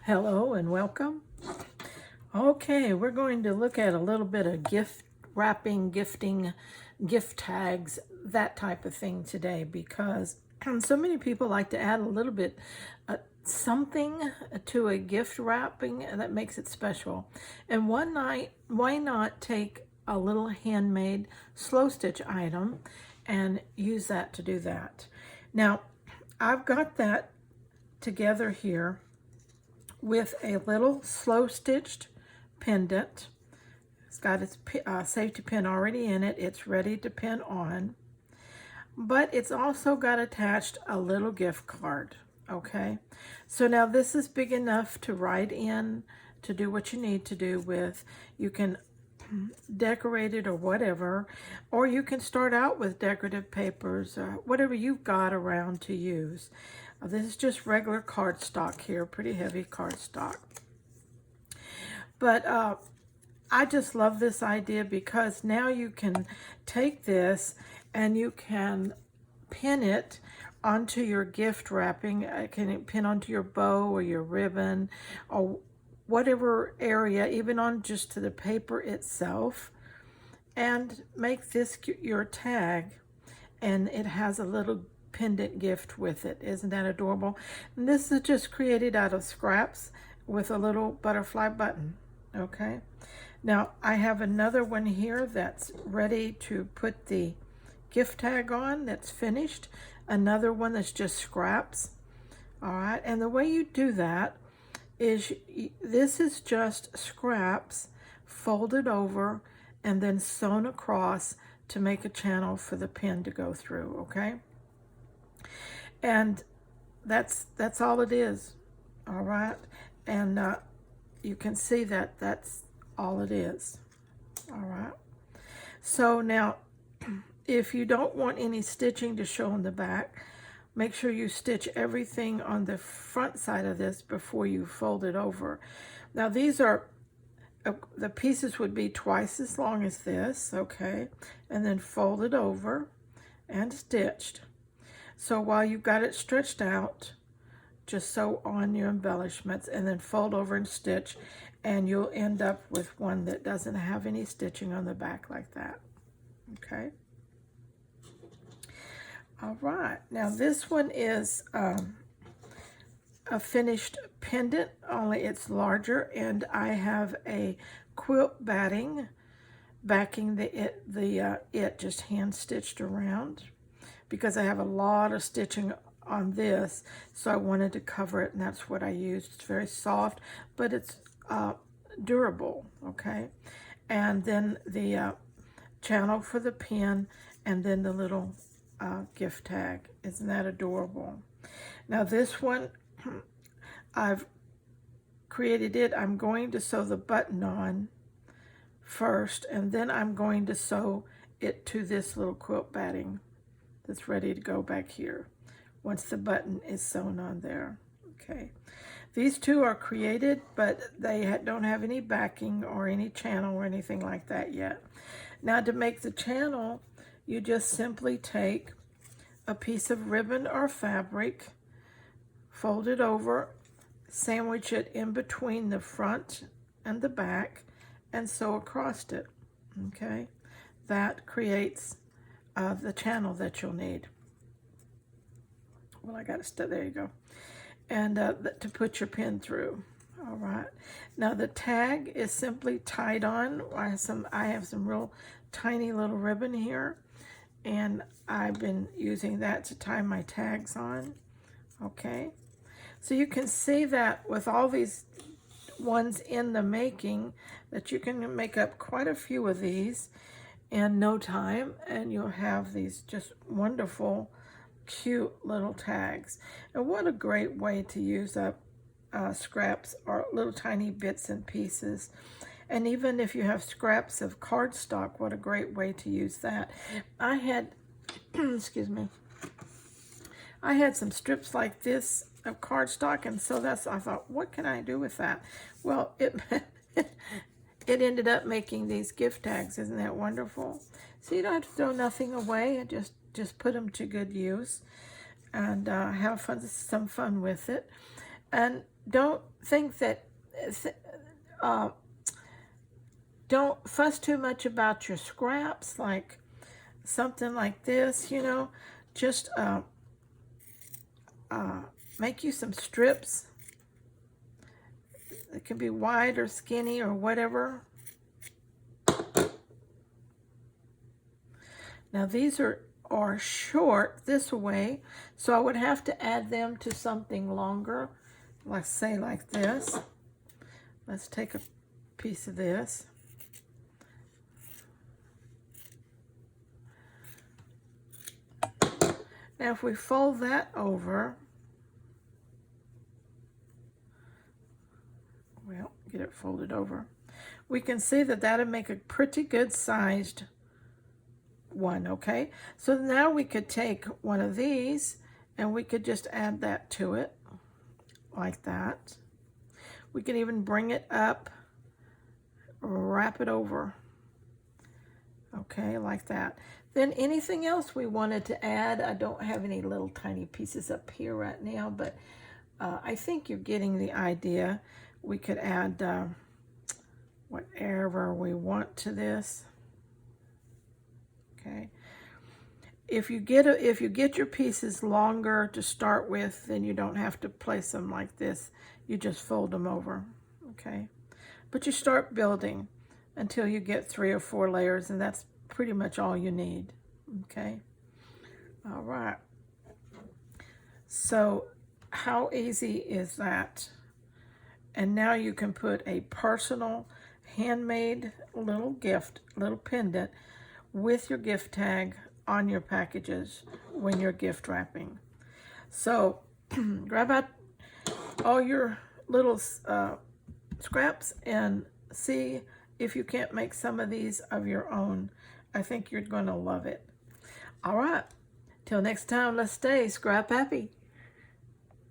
Hello and welcome. Okay, we're going to look at a little bit of gift wrapping, gifting, gift tags, that type of thing today because so many people like to add a little bit something to a gift wrapping that makes it special. And one night, why not take a little handmade slow stitch item and use that to do that? Now, I've got that together here with a little slow stitched pendant. It's got its safety pin already in it. It's ready to pin on, but it's also got attached a little gift card. Okay, so now this is big enough to write in, to do what you need to do with. You can decorate it or whatever, or you can start out with decorative papers, whatever you've got around to use. This is just regular cardstock here, pretty heavy cardstock. But I just love this idea because now you can take this and you can pin it onto your gift wrapping. It can pin onto your bow or your ribbon or whatever area, even on just to the paper itself, and make this your tag. And it has a little pendant gift with it. Isn't that adorable? And this is just created out of scraps with a little butterfly button. Okay, now I have another one here that's ready to put the gift tag on, that's finished. Another one that's just scraps. All right, and the way you do that is this is just scraps folded over and then sewn across to make a channel for the pin to go through. Okay, and that's all it is. All right, and you can see that that's all it is. All right, so now if you don't want any stitching to show on the back, make sure you stitch everything on the front side of this before you fold it over. Now these are the pieces would be twice as long as this, okay, and then folded over and stitched. So while you've got it stretched out, just sew on your embellishments and then fold over and stitch, and you'll end up with one that doesn't have any stitching on the back like that. Okay. All right, now this one is a finished pendant, only it's larger, and I have a quilt batting backing it just hand stitched around because I have a lot of stitching on this, so I wanted to cover it, and that's what I used. It's very soft, but it's durable. Okay, and then the channel for the pin, and then the little gift tag. Isn't that adorable? Now this one, I've created it. I'm going to sew the button on first, and then I'm going to sew it to this little quilt batting that's ready to go back here once the button is sewn on there. Okay, these two are created, but they don't have any backing or any channel or anything like that yet. Now to make the channel, you just simply take a piece of ribbon or fabric, fold it over, sandwich it in between the front and the back, and sew across it. Okay, that creates the channel that you'll need. Well, I got to there you go. And to put your pin through. All right, now the tag is simply tied on. I have some real tiny little ribbon here, and I've been using that to tie my tags on. Okay, so you can see that with all these ones in the making, that you can make up quite a few of these in no time, and you'll have these just wonderful, cute little tags. And what a great way to use up scraps or little tiny bits and pieces. And even if you have scraps of cardstock, what a great way to use that. I had, excuse me, I had some strips like this of cardstock, and so I thought, what can I do with that? Well, it it ended up making these gift tags. Isn't that wonderful? So you don't have to throw nothing away, and just put them to good use, and have some fun with it. And don't think that uh, don't fuss too much about your scraps, like something like this, you know. Just make you some strips. It can be wide or skinny or whatever. Now these are short this way, so I would have to add them to something longer, let's say like this. Let's take a piece of this. Now if we fold that over, well, get it folded over, we can see that that'll make a pretty good sized one, okay? So now we could take one of these and we could just add that to it like that. We can even bring it up, wrap it over, okay, like that. Then anything else we wanted to add, I don't have any little tiny pieces up here right now, but I think you're getting the idea. We could add whatever we want to this. Okay. If you get your pieces longer to start with, then you don't have to place them like this. You just fold them over. Okay. But you start building until you get 3 or 4 layers, and that's pretty much all you need. Okay. All right. So how easy is that? And now you can put a personal handmade little gift, little pendant with your gift tag on your packages when you're gift wrapping. So grab out all your little scraps and see if you can't make some of these of your own. I think you're going to love it. All right. Till next time, let's stay scrap happy.